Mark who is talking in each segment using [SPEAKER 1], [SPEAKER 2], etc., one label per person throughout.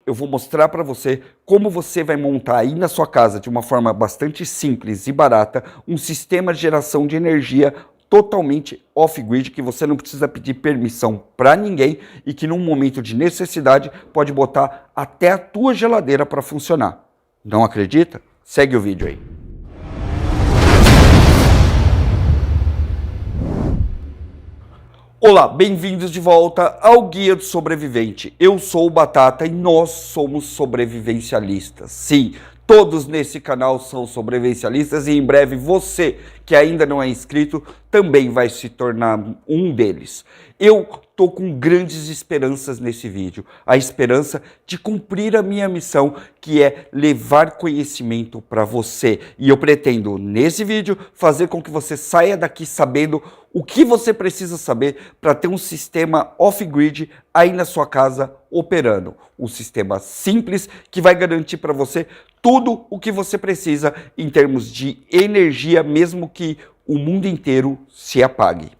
[SPEAKER 1] eu vou mostrar para você como você vai montar aí na sua casa, de uma forma bastante simples e barata, um sistema de geração de energia totalmente off-grid, que você não precisa pedir permissão para ninguém e que num momento de necessidade pode botar até a tua geladeira para funcionar. Não acredita? Segue o vídeo aí. Olá, bem-vindos de volta ao Guia do Sobrevivente. Eu sou o Batata e nós somos sobrevivencialistas. Sim, todos nesse canal são sobrevivencialistas e em breve você, que ainda não é inscrito, também vai se tornar um deles. Eu tô com grandes esperanças nesse vídeo. A esperança de cumprir a minha missão, que é levar conhecimento para você. E eu pretendo, nesse vídeo, fazer com que você saia daqui sabendo o que você precisa saber para ter um sistema off-grid aí na sua casa operando. Um sistema simples que vai garantir para você tudo o que você precisa em termos de energia, mesmo que o mundo inteiro se apague.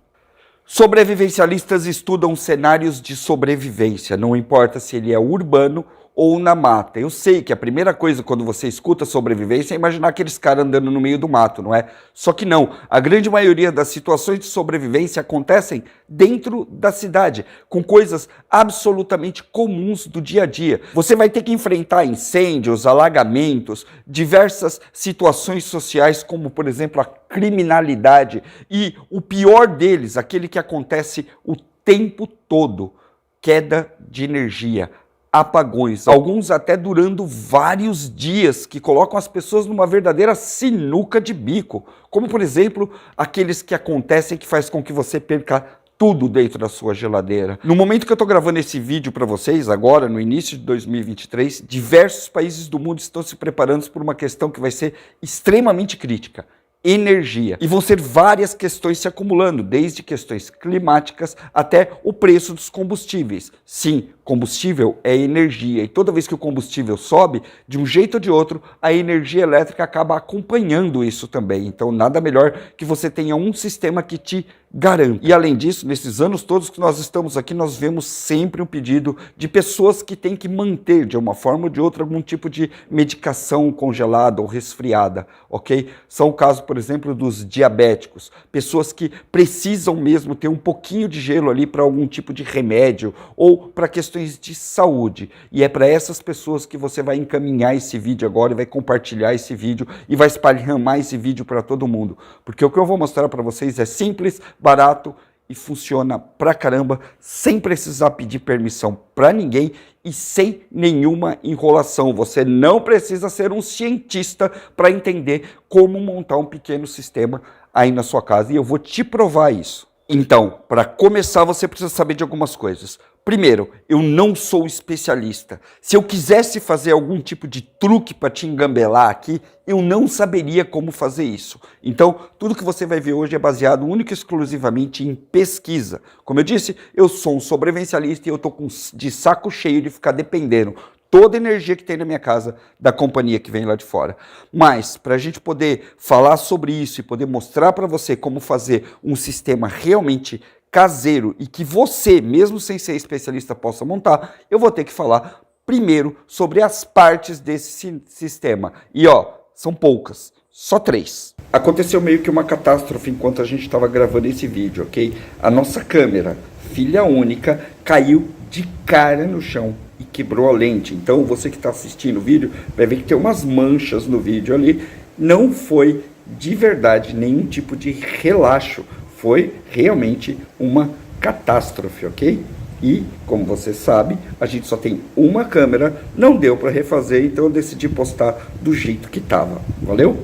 [SPEAKER 1] Sobrevivencialistas estudam cenários de sobrevivência, não importa se ele é urbano ou na mata. Eu sei que a primeira coisa quando você escuta sobrevivência é imaginar aqueles caras andando no meio do mato, não é? Só que não, a grande maioria das situações de sobrevivência acontecem dentro da cidade, com coisas absolutamente comuns do dia a dia. Você vai ter que enfrentar incêndios, alagamentos, diversas situações sociais, como por exemplo a criminalidade e o pior deles, aquele que acontece o tempo todo, queda de energia, apagões, alguns até durando vários dias, que colocam as pessoas numa verdadeira sinuca de bico, como por exemplo, aqueles que acontecem que faz com que você perca tudo dentro da sua geladeira. No momento que eu estou gravando esse vídeo para vocês, agora no início de 2023, diversos países do mundo estão se preparando por uma questão que vai ser extremamente crítica: energia. E vão ser várias questões se acumulando, desde questões climáticas até o preço dos combustíveis. Sim, combustível é energia, e toda vez que o combustível sobe, de um jeito ou de outro, a energia elétrica acaba acompanhando isso também. Então nada melhor que você tenha um sistema que te garanta. E além disso, nesses anos todos que nós estamos aqui, nós vemos sempre um pedido de pessoas que têm que manter, de uma forma ou de outra, algum tipo de medicação congelada ou resfriada, ok? São o caso, por exemplo, dos diabéticos, pessoas que precisam mesmo ter um pouquinho de gelo ali para algum tipo de remédio ou para questões de saúde. E é para essas pessoas que você vai encaminhar esse vídeo agora e vai compartilhar esse vídeo e vai espalhar esse vídeo para todo mundo. Porque o que eu vou mostrar para vocês é simples, barato e funciona pra caramba, sem precisar pedir permissão para ninguém e sem nenhuma enrolação. Você não precisa ser um cientista para entender como montar um pequeno sistema aí na sua casa, e eu vou te provar isso. Então, para começar, você precisa saber de algumas coisas. Primeiro, eu não sou especialista. Se eu quisesse fazer algum tipo de truque para te engambelar aqui, eu não saberia como fazer isso. Então, tudo que você vai ver hoje é baseado única e exclusivamente em pesquisa. Como eu disse, eu sou um sobrevivencialista e eu estou de saco cheio de ficar dependendo toda a energia que tem na minha casa da companhia que vem lá de fora. Mas, para a gente poder falar sobre isso e poder mostrar para você como fazer um sistema realmente caseiro e que você, mesmo sem ser especialista, possa montar, eu vou ter que falar primeiro sobre as partes desse sistema. E ó, são poucas, só 3. Aconteceu meio que uma catástrofe enquanto a gente estava gravando esse vídeo, ok? A nossa câmera, filha única, caiu de cara no chão e quebrou a lente. Então você que está assistindo o vídeo vai ver que tem umas manchas no vídeo ali. Não foi de verdade nenhum tipo de relaxo. Foi realmente uma catástrofe, ok? E, como você sabe, a gente só tem uma câmera, não deu para refazer, então eu decidi postar do jeito que estava. Valeu?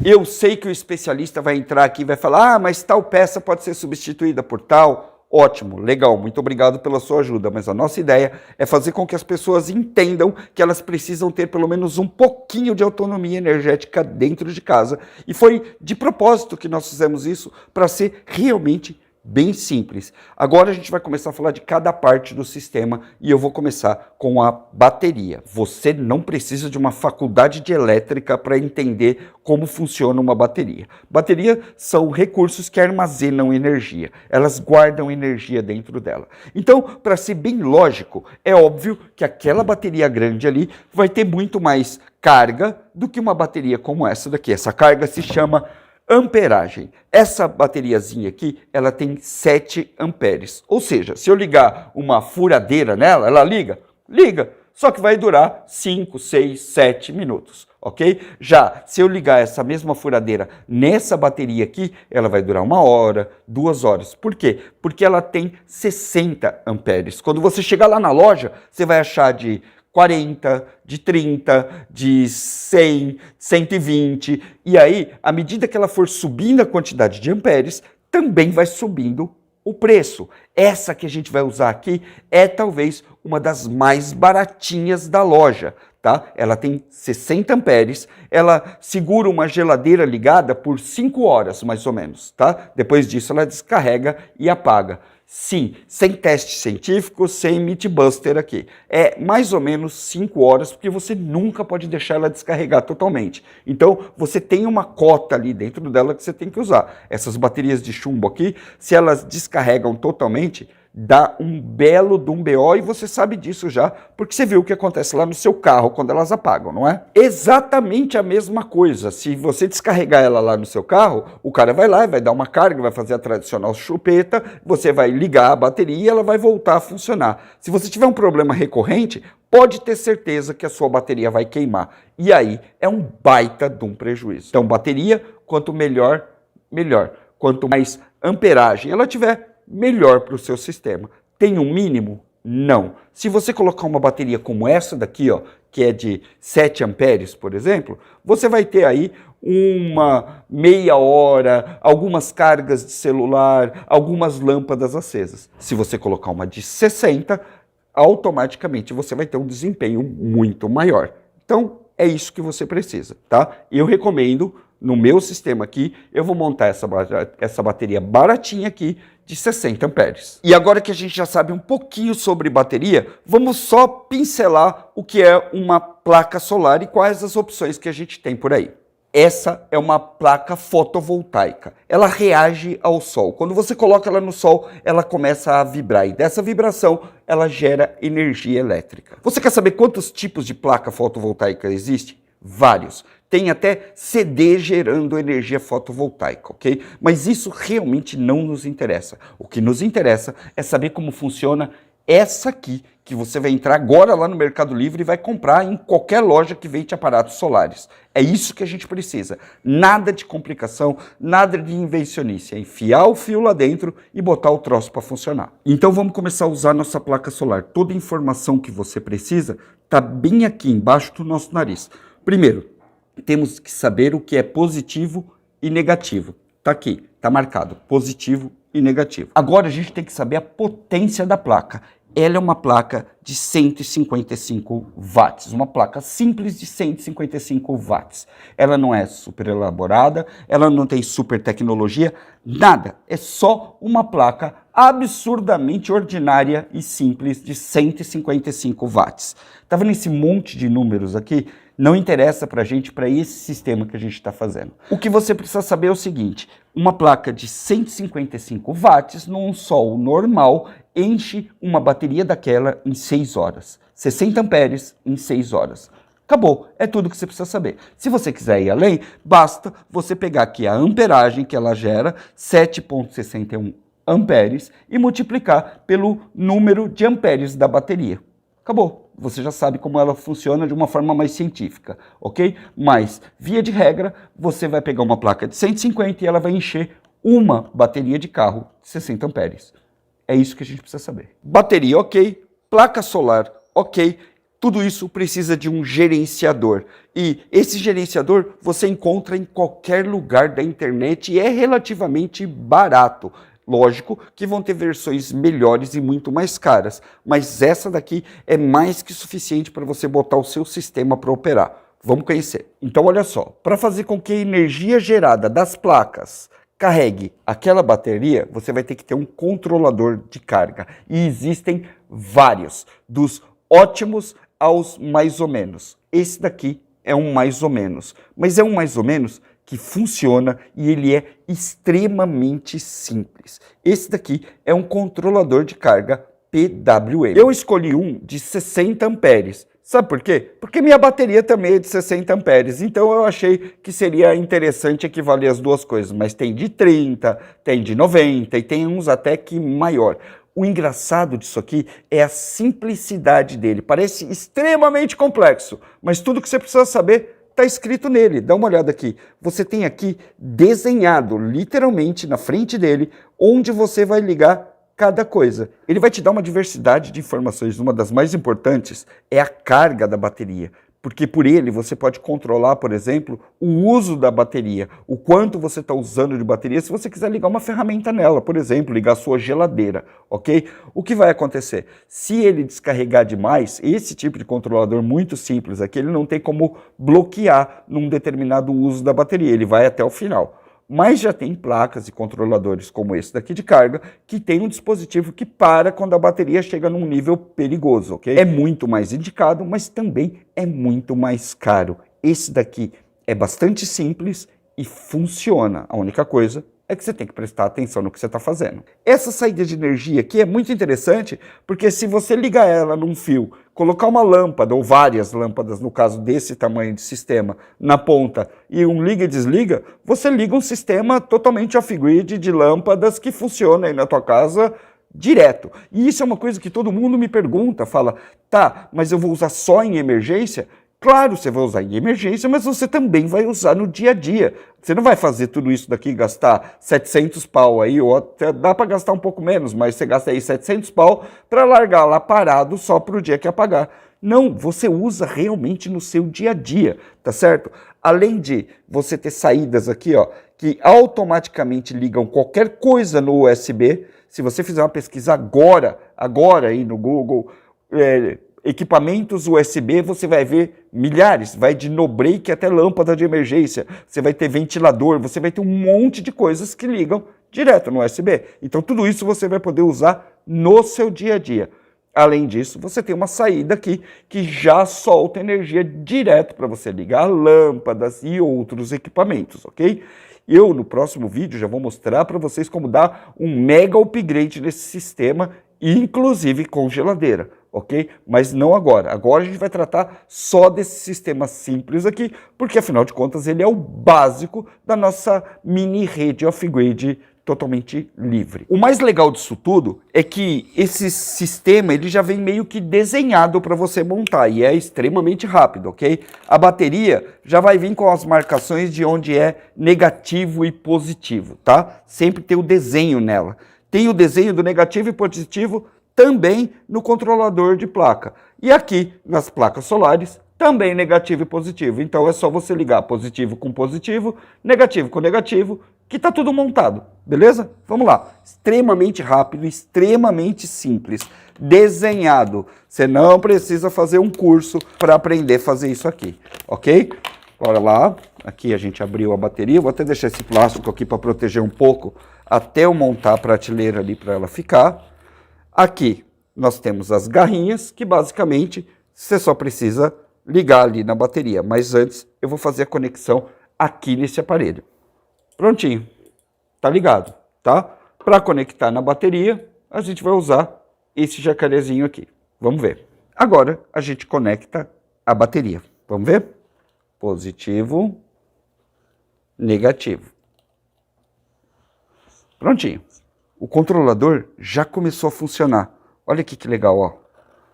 [SPEAKER 1] Eu sei que o especialista vai entrar aqui e vai falar: ah, mas tal peça pode ser substituída por tal. Ótimo, legal, muito obrigado pela sua ajuda, mas a nossa ideia é fazer com que as pessoas entendam que elas precisam ter pelo menos um pouquinho de autonomia energética dentro de casa. E foi de propósito que nós fizemos isso, para ser realmente Bem simples. Agora a gente vai começar a falar de cada parte do sistema e eu vou começar com a bateria. Você não precisa de uma faculdade de elétrica para entender como funciona uma bateria. Bateria são recursos que armazenam energia. Elas guardam energia dentro dela. Então, para ser bem lógico, é óbvio que aquela bateria grande ali vai ter muito mais carga do que uma bateria como essa daqui. Essa carga se chama amperagem. Essa bateriazinha aqui, ela tem 7 amperes. Ou seja, se eu ligar uma furadeira nela, ela liga? Liga. Só que vai durar 5, 6, 7 minutos, ok? Já, se eu ligar essa mesma furadeira nessa bateria aqui, ela vai durar 1 hora, 2 horas. Por quê? Porque ela tem 60 amperes. Quando você chegar lá na loja, você vai achar de 40, de 30, de 100, 120. E aí, à medida que ela for subindo a quantidade de amperes, também vai subindo o preço. Essa que a gente vai usar aqui é talvez uma das mais baratinhas da loja, tá? Ela tem 60 amperes, ela segura uma geladeira ligada por 5 horas, mais ou menos, tá? Depois disso ela descarrega e apaga. Sim, sem teste científico, sem Mythbuster aqui. É mais ou menos 5 horas, porque você nunca pode deixar ela descarregar totalmente. Então, você tem uma cota ali dentro dela que você tem que usar. Essas baterias de chumbo aqui, se elas descarregam totalmente, dá um belo de um BO e você sabe disso já, porque você viu o que acontece lá no seu carro quando elas apagam, não é? Exatamente a mesma coisa. Se você descarregar ela lá no seu carro, o cara vai lá e vai dar uma carga, vai fazer a tradicional chupeta, você vai ligar a bateria e ela vai voltar a funcionar. Se você tiver um problema recorrente, pode ter certeza que a sua bateria vai queimar. E aí é um baita de um prejuízo. Então, bateria, quanto melhor, melhor. Quanto mais amperagem ela tiver, melhor para o seu sistema. Tem um mínimo? Não. Se você colocar uma bateria como essa daqui, ó, que é de 7 amperes, por exemplo, você vai ter aí uma meia hora, algumas cargas de celular, algumas lâmpadas acesas. Se você colocar uma de 60, automaticamente você vai ter um desempenho muito maior. Então, é isso que você precisa, tá? Eu recomendo, no meu sistema aqui, eu vou montar essa bateria baratinha aqui, de 60 amperes. E agora que a gente já sabe um pouquinho sobre bateria, vamos só pincelar o que é uma placa solar e quais as opções que a gente tem por aí. Essa é uma placa fotovoltaica. Ela reage ao sol. Quando você coloca ela no sol, ela começa a vibrar. E dessa vibração, ela gera energia elétrica. Você quer saber quantos tipos de placa fotovoltaica existem? Vários. Tem até CD gerando energia fotovoltaica, ok? Mas isso realmente não nos interessa. O que nos interessa é saber como funciona essa aqui, que você vai entrar agora lá no Mercado Livre e vai comprar em qualquer loja que vende aparatos solares. É isso que a gente precisa. Nada de complicação, nada de invencionice. É enfiar o fio lá dentro e botar o troço para funcionar. Então vamos começar a usar nossa placa solar. Toda a informação que você precisa está bem aqui embaixo do nosso nariz. Primeiro, temos que saber o que é positivo e negativo. Está aqui, está marcado, positivo e negativo. Agora a gente tem que saber a potência da placa. Ela é uma placa de 155 watts, uma placa simples de 155 watts. Ela não é super elaborada, ela não tem super tecnologia, nada. É só uma placa absurdamente ordinária e simples de 155 watts. Tá vendo esse monte de números aqui? Não interessa para a gente, para esse sistema que a gente está fazendo. O que você precisa saber é o seguinte, uma placa de 155 watts num sol normal enche uma bateria daquela em 6 horas. 60 amperes em 6 horas. Acabou, é tudo que você precisa saber. Se você quiser ir além, basta você pegar aqui a amperagem que ela gera, 7,61 amperes, e multiplicar pelo número de amperes da bateria. Acabou. Você já sabe como ela funciona de uma forma mais científica, ok? Mas, via de regra, você vai pegar uma placa de 150 e ela vai encher uma bateria de carro de 60 amperes. É isso que a gente precisa saber. Bateria, ok. Placa solar, ok. Tudo isso precisa de um gerenciador. E esse gerenciador você encontra em qualquer lugar da internet e é relativamente barato. Lógico que vão ter versões melhores e muito mais caras, mas essa daqui é mais que suficiente para você botar o seu sistema para operar. Vamos conhecer. Então olha só, para fazer com que a energia gerada das placas carregue aquela bateria, você vai ter que ter um controlador de carga. E existem vários, dos ótimos aos mais ou menos. Esse daqui é um mais ou menos, mas é um mais ou menos que funciona e ele é extremamente simples. Esse daqui é um controlador de carga PWM. Eu escolhi um de 60 amperes. Sabe por quê? Porque minha bateria também é de 60 amperes, então eu achei que seria interessante equivaler as duas coisas, mas tem de 30, tem de 90 e tem uns até que maior. O engraçado disso aqui é a simplicidade dele, parece extremamente complexo, mas tudo que você precisa saber está escrito nele. Dá uma olhada aqui. Você tem aqui desenhado, literalmente, na frente dele, onde você vai ligar cada coisa. Ele vai te dar uma diversidade de informações. Uma das mais importantes é a carga da bateria, porque por ele você pode controlar, por exemplo, o uso da bateria, o quanto você está usando de bateria, se você quiser ligar uma ferramenta nela, por exemplo, ligar a sua geladeira, ok? O que vai acontecer? Se ele descarregar demais, esse tipo de controlador muito simples aqui, ele não tem como bloquear num determinado uso da bateria, ele vai até o final. Mas já tem placas e controladores como esse daqui de carga, que tem um dispositivo que para quando a bateria chega num nível perigoso, ok? É muito mais indicado, mas também é muito mais caro. Esse daqui é bastante simples e funciona. A única coisa é que você tem que prestar atenção no que você está fazendo. Essa saída de energia aqui é muito interessante, porque se você ligar ela num fio, colocar uma lâmpada, ou várias lâmpadas, no caso desse tamanho de sistema, na ponta, e um liga e desliga, você liga um sistema totalmente off-grid de lâmpadas que funciona aí na tua casa direto. E isso é uma coisa que todo mundo me pergunta, fala, tá, mas eu vou usar só em emergência? Claro, você vai usar em emergência, mas você também vai usar no dia a dia. Você não vai fazer tudo isso daqui e gastar 700 pau aí, ou até dá para gastar um pouco menos, mas você gasta aí 700 pau para largar lá parado só para o dia que apagar. Não, você usa realmente no seu dia a dia, tá certo? Além de você ter saídas aqui, ó, que automaticamente ligam qualquer coisa no USB. Se você fizer uma pesquisa agora aí no Google, equipamentos USB, você vai ver milhares, vai de no-break até lâmpada de emergência, você vai ter ventilador, você vai ter um monte de coisas que ligam direto no USB. Então tudo isso você vai poder usar no seu dia a dia. Além disso, você tem uma saída aqui que já solta energia direto para você ligar lâmpadas e outros equipamentos, ok? Eu, no próximo vídeo, já vou mostrar para vocês como dar um mega upgrade nesse sistema, inclusive com geladeira, ok? Mas não agora. Agora a gente vai tratar só desse sistema simples aqui, porque afinal de contas ele é o básico da nossa mini rede off-grid totalmente livre. O mais legal disso tudo é que esse sistema ele já vem meio que desenhado para você montar e é extremamente rápido, ok? A bateria já vai vir com as marcações de onde é negativo e positivo, tá? Sempre tem o desenho nela. Tem o desenho do negativo e positivo também no controlador de placa. E aqui nas placas solares também negativo e positivo. Então é só você ligar positivo com positivo, negativo com negativo, que está tudo montado, beleza? Vamos lá. Extremamente rápido, extremamente simples, desenhado. Você não precisa fazer um curso para aprender a fazer isso aqui, ok? Bora lá. Aqui a gente abriu a bateria. Vou até deixar esse plástico aqui para proteger um pouco até eu montar a prateleira ali para ela ficar. Aqui nós temos as garrinhas, que basicamente você só precisa ligar ali na bateria. Mas antes eu vou fazer a conexão aqui nesse aparelho. Prontinho, tá ligado, tá? Para conectar na bateria, a gente vai usar esse jacarezinho aqui. Vamos ver. Agora a gente conecta a bateria. Vamos ver? Positivo, negativo. Prontinho. O controlador já começou a funcionar. Olha aqui que legal, ó.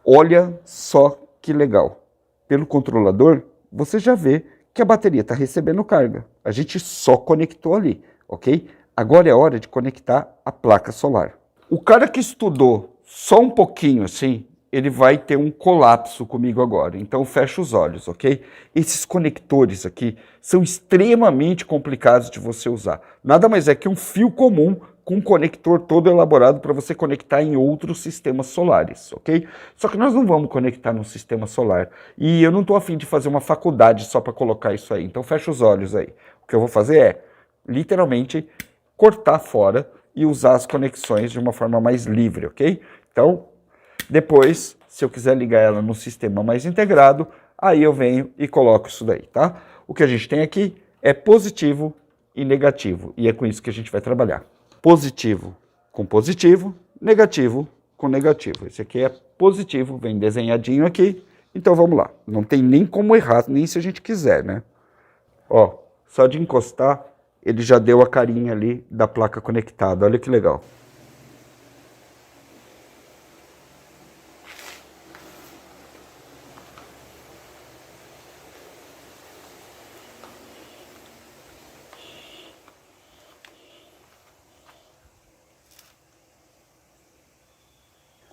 [SPEAKER 1] Olha só que legal. Pelo controlador, você já vê que a bateria está recebendo carga. A gente só conectou ali, ok? Agora é hora de conectar a placa solar. O cara que estudou só um pouquinho assim, ele vai ter um colapso comigo agora. Então fecha os olhos, ok? Esses conectores aqui são extremamente complicados de você usar. Nada mais é que um fio comum com um conector todo elaborado para você conectar em outros sistemas solares, ok? Só que nós não vamos conectar no sistema solar. E eu não estou a fim de fazer uma faculdade só para colocar isso aí. Então fecha os olhos aí. O que eu vou fazer é, literalmente, cortar fora e usar as conexões de uma forma mais livre, ok? Então, depois, se eu quiser ligar ela no sistema mais integrado, aí eu venho e coloco isso daí, tá? O que a gente tem aqui é positivo e negativo, e é com isso que a gente vai trabalhar. Positivo com positivo, negativo com negativo. Esse aqui é positivo, vem desenhadinho aqui, então vamos lá. Não tem nem como errar, nem se a gente quiser, né? Ó, só de encostar, ele já deu a carinha ali da placa conectada, olha que legal.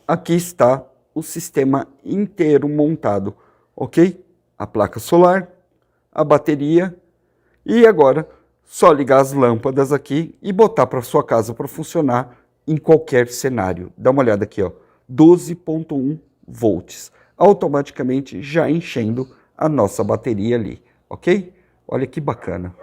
[SPEAKER 1] Aqui está o sistema inteiro montado, ok? A placa solar, a bateria e agora só ligar as lâmpadas aqui e botar para sua casa para funcionar em qualquer cenário. Dá uma olhada aqui, ó, 12,1 volts, automaticamente já enchendo a nossa bateria ali, ok? Olha que bacana.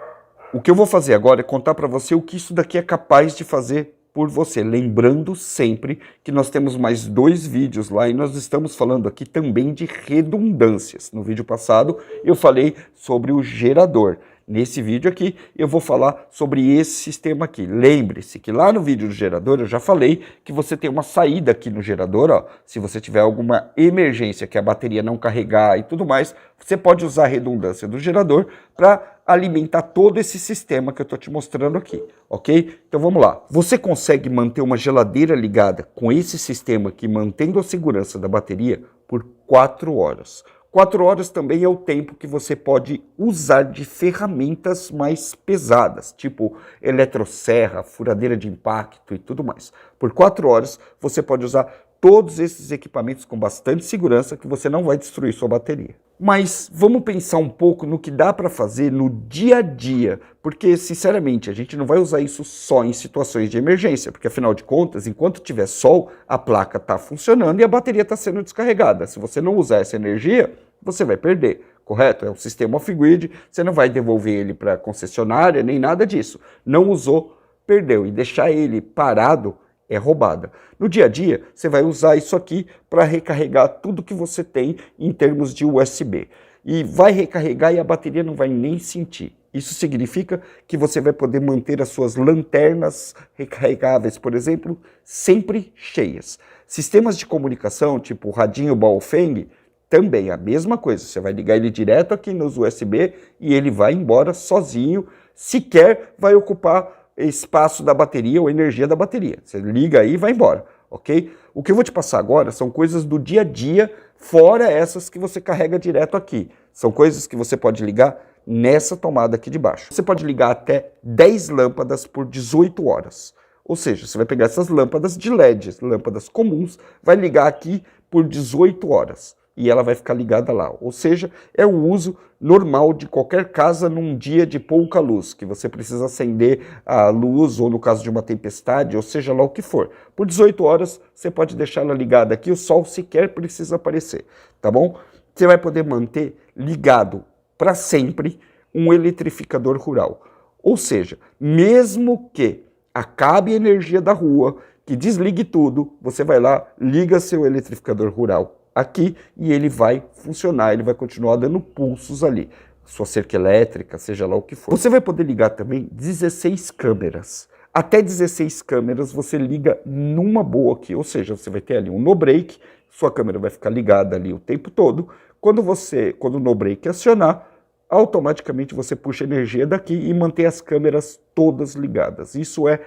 [SPEAKER 1] O que eu vou fazer agora é contar para você o que isso daqui é capaz de fazer por você, lembrando sempre que nós temos mais 2 vídeos lá e nós estamos falando aqui também de redundâncias. No vídeo passado eu falei sobre o gerador. Nesse vídeo aqui eu vou falar sobre esse sistema aqui. Lembre-se que lá no vídeo do gerador eu já falei que você tem uma saída aqui no gerador, ó. Se você tiver alguma emergência, que a bateria não carregar e tudo mais, você pode usar a redundância do gerador para alimentar todo esse sistema que eu estou te mostrando aqui, ok? Então vamos lá. Você consegue manter uma geladeira ligada com esse sistema aqui, mantendo a segurança da bateria por 4 horas. 4 horas também é o tempo que você pode usar de ferramentas mais pesadas, tipo eletroserra, furadeira de impacto e tudo mais. Por 4 horas você pode usar todos esses equipamentos com bastante segurança que você não vai destruir sua bateria. Mas vamos pensar um pouco no que dá para fazer no dia a dia, porque sinceramente a gente não vai usar isso só em situações de emergência, porque afinal de contas, enquanto tiver sol, a placa está funcionando e a bateria está sendo descarregada. Se você não usar essa energia, você vai perder, correto? É um sistema off-grid, você não vai devolver ele para a concessionária, nem nada disso. Não usou, perdeu. E deixar ele parado é roubada. No dia a dia, você vai usar isso aqui para recarregar tudo que você tem em termos de USB. E vai recarregar e a bateria não vai nem sentir. Isso significa que você vai poder manter as suas lanternas recarregáveis, por exemplo, sempre cheias. Sistemas de comunicação, tipo o radinho Baofeng, também a mesma coisa. Você vai ligar ele direto aqui nos USB e ele vai embora sozinho, sequer vai ocupar espaço da bateria ou energia da bateria. Você liga aí e vai embora, ok? O que eu vou te passar agora são coisas do dia a dia, fora essas que você carrega direto aqui. São coisas que você pode ligar nessa tomada aqui de baixo. Você pode ligar até 10 lâmpadas por 18 horas. Ou seja, você vai pegar essas lâmpadas de LED, lâmpadas comuns, vai ligar aqui por 18 horas. E ela vai ficar ligada lá. Ou seja, é o uso normal de qualquer casa num dia de pouca luz, que você precisa acender a luz, ou no caso de uma tempestade, ou seja lá o que for. Por 18 horas, você pode deixar ela ligada aqui, o sol sequer precisa aparecer, tá bom? Você vai poder manter ligado para sempre um eletrificador rural. Ou seja, mesmo que acabe a energia da rua, que desligue tudo, você vai lá, liga seu eletrificador rural aqui e ele vai funcionar, ele vai continuar dando pulsos ali, sua cerca elétrica, seja lá o que for. Você vai poder ligar também 16 câmeras. Até 16 câmeras você liga numa boa aqui, ou seja, você vai ter ali um no-break, sua câmera vai ficar ligada ali o tempo todo. Quando o no-break acionar, automaticamente você puxa energia daqui e mantém as câmeras todas ligadas. Isso é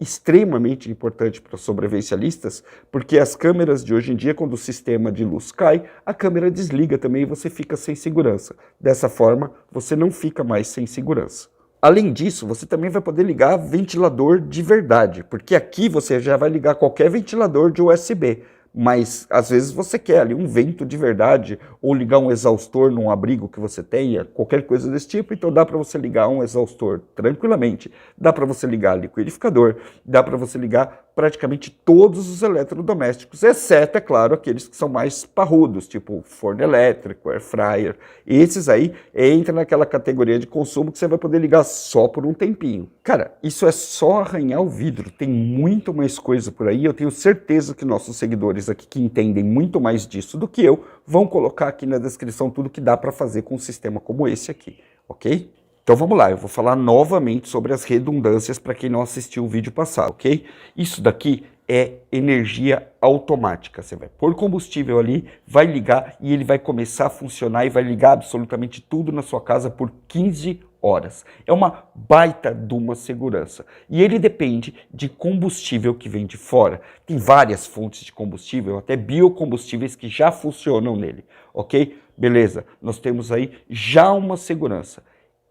[SPEAKER 1] extremamente importante para os sobrevivencialistas, porque as câmeras de hoje em dia, quando o sistema de luz cai, a câmera desliga também e você fica sem segurança. Dessa forma, você não fica mais sem segurança. Além disso, você também vai poder ligar ventilador de verdade, porque aqui você já vai ligar qualquer ventilador de USB, mas às vezes você quer ali um vento de verdade, ou ligar um exaustor num abrigo que você tenha, qualquer coisa desse tipo, então dá para você ligar um exaustor tranquilamente, dá para você ligar liquidificador, dá para você ligar praticamente todos os eletrodomésticos, exceto, é claro, aqueles que são mais parrudos, tipo forno elétrico, air fryer. Esses aí entram naquela categoria de consumo que você vai poder ligar só por um tempinho. Cara, isso é só arranhar o vidro, tem muito mais coisa por aí. Eu tenho certeza que nossos seguidores aqui, que entendem muito mais disso do que eu, vão colocar aqui na descrição tudo que dá para fazer com um sistema como esse aqui, ok? Então vamos lá, eu vou falar novamente sobre as redundâncias para quem não assistiu o vídeo passado, ok? Isso daqui é energia automática. Você vai pôr combustível ali, vai ligar e ele vai começar a funcionar e vai ligar absolutamente tudo na sua casa por 15 horas. É uma baita de uma segurança. E ele depende de combustível que vem de fora. Tem várias fontes de combustível, até biocombustíveis que já funcionam nele, ok? Beleza, nós temos aí já uma segurança.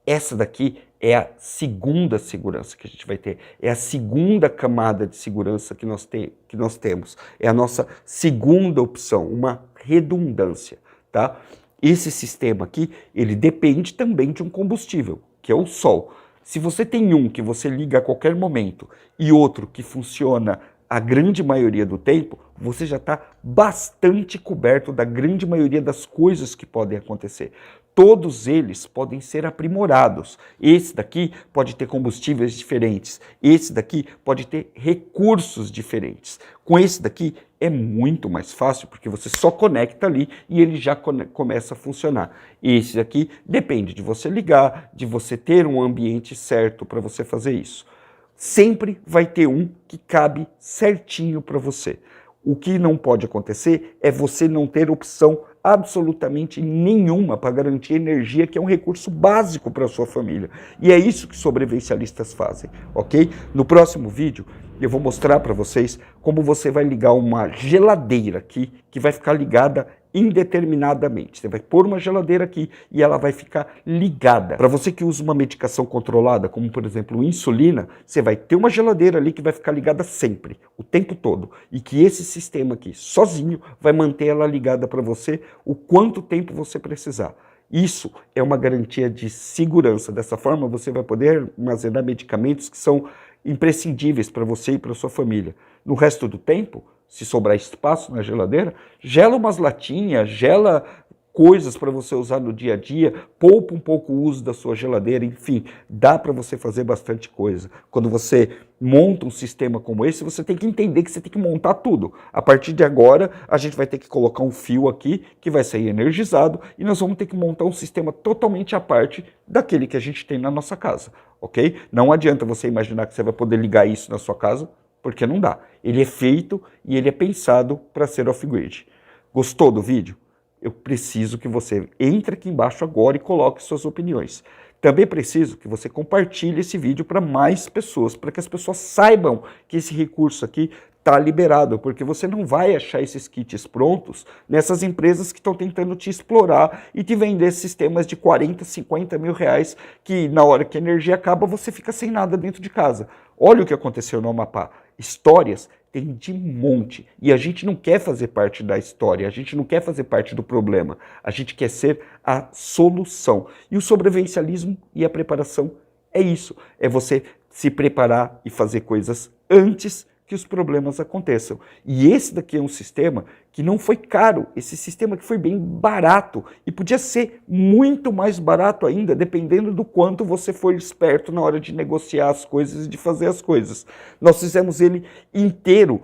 [SPEAKER 1] Essa daqui é a segunda segurança que a gente vai ter, é a segunda camada de segurança que nós temos, é a nossa segunda opção, uma redundância, tá? Esse sistema aqui, ele depende também de um combustível, que é o sol. Se você tem um que você liga a qualquer momento e outro que funciona a grande maioria do tempo, você já está bastante coberto da grande maioria das coisas que podem acontecer. Todos eles podem ser aprimorados. Esse daqui pode ter combustíveis diferentes. Esse daqui pode ter recursos diferentes. Com esse daqui é muito mais fácil, porque você só conecta ali e ele já começa a funcionar. Esse daqui depende de você ligar, de você ter um ambiente certo para você fazer isso. Sempre vai ter um que cabe certinho para você. O que não pode acontecer é você não ter opção absolutamente nenhuma para garantir energia, que é um recurso básico para a sua família. E é isso que sobrevivencialistas fazem, ok? No próximo vídeo eu vou mostrar para vocês como você vai ligar uma geladeira aqui, que vai ficar ligada indeterminadamente. Você vai pôr uma geladeira aqui e ela vai ficar ligada. Para você que usa uma medicação controlada, como por exemplo insulina, você vai ter uma geladeira ali que vai ficar ligada sempre, o tempo todo, e que esse sistema aqui, sozinho, vai manter ela ligada para você o quanto tempo você precisar. Isso é uma garantia de segurança. Dessa forma, você vai poder armazenar medicamentos que são imprescindíveis para você e para sua família. No resto do tempo, se sobrar espaço na geladeira, gela umas latinhas, gela coisas para você usar no dia a dia, poupa um pouco o uso da sua geladeira, enfim, dá para você fazer bastante coisa. Quando você monta um sistema como esse, você tem que entender que você tem que montar tudo. A partir de agora, a gente vai ter que colocar um fio aqui que vai ser energizado e nós vamos ter que montar um sistema totalmente à parte daquele que a gente tem na nossa casa, ok? Não adianta você imaginar que você vai poder ligar isso na sua casa, porque não dá. Ele é feito e ele é pensado para ser off-grid. Gostou do vídeo? Eu preciso que você entre aqui embaixo agora e coloque suas opiniões. Também preciso que você compartilhe esse vídeo para mais pessoas, para que as pessoas saibam que esse recurso aqui está liberado, porque você não vai achar esses kits prontos nessas empresas que estão tentando te explorar e te vender sistemas de 40, 50 mil reais, que na hora que a energia acaba você fica sem nada dentro de casa. Olha o que aconteceu no Amapá. Histórias tem de monte. E a gente não quer fazer parte da história, a gente não quer fazer parte do problema. A gente quer ser a solução. E o sobrevivencialismo e a preparação é isso. É você se preparar e fazer coisas antes que os problemas aconteçam. E esse daqui é um sistema que não foi caro, esse sistema que foi bem barato e podia ser muito mais barato ainda, dependendo do quanto você for esperto na hora de negociar as coisas e de fazer as coisas. Nós fizemos ele inteiro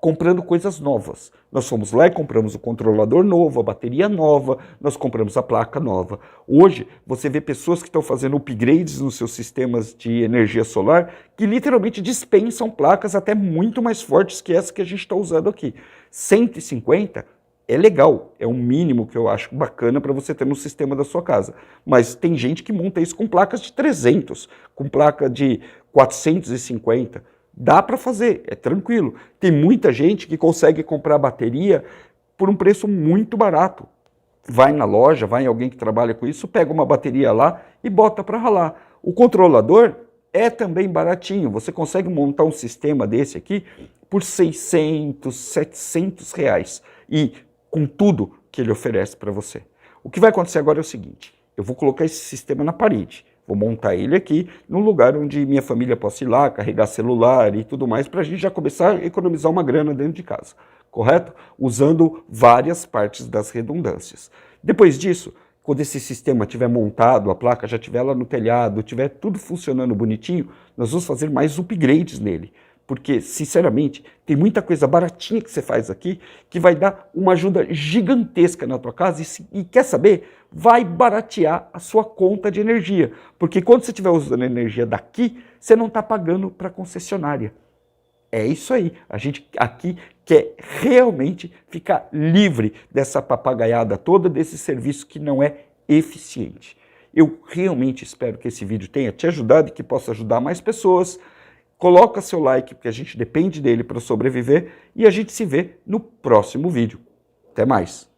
[SPEAKER 1] comprando coisas novas. Nós fomos lá e compramos o controlador novo, a bateria nova, nós compramos a placa nova. Hoje, você vê pessoas que estão fazendo upgrades nos seus sistemas de energia solar que literalmente dispensam placas até muito mais fortes que essa que a gente está usando aqui. 150 é legal, é o mínimo que eu acho bacana para você ter no sistema da sua casa. Mas tem gente que monta isso com placas de 300, com placa de 450. Dá para fazer, é tranquilo. Tem muita gente que consegue comprar bateria por um preço muito barato. Vai na loja, vai em alguém que trabalha com isso, pega uma bateria lá e bota para ralar. O controlador é também baratinho. Você consegue montar um sistema desse aqui por 600, 700 reais. E com tudo que ele oferece para você. O que vai acontecer agora é o seguinte. Eu vou colocar esse sistema na parede. Vou montar ele aqui num lugar onde minha família possa ir lá, carregar celular e tudo mais, para a gente já começar a economizar uma grana dentro de casa, correto? Usando várias partes das redundâncias. Depois disso, quando esse sistema estiver montado, a placa já estiver lá no telhado, tiver tudo funcionando bonitinho, nós vamos fazer mais upgrades nele. Porque, sinceramente, tem muita coisa baratinha que você faz aqui que vai dar uma ajuda gigantesca na tua casa e quer saber? Vai baratear a sua conta de energia. Porque quando você estiver usando a energia daqui, você não está pagando para a concessionária. É isso aí. A gente aqui quer realmente ficar livre dessa papagaiada toda, desse serviço que não é eficiente. Eu realmente espero que esse vídeo tenha te ajudado e que possa ajudar mais pessoas. Coloca seu like, porque a gente depende dele para sobreviver, e a gente se vê no próximo vídeo. Até mais!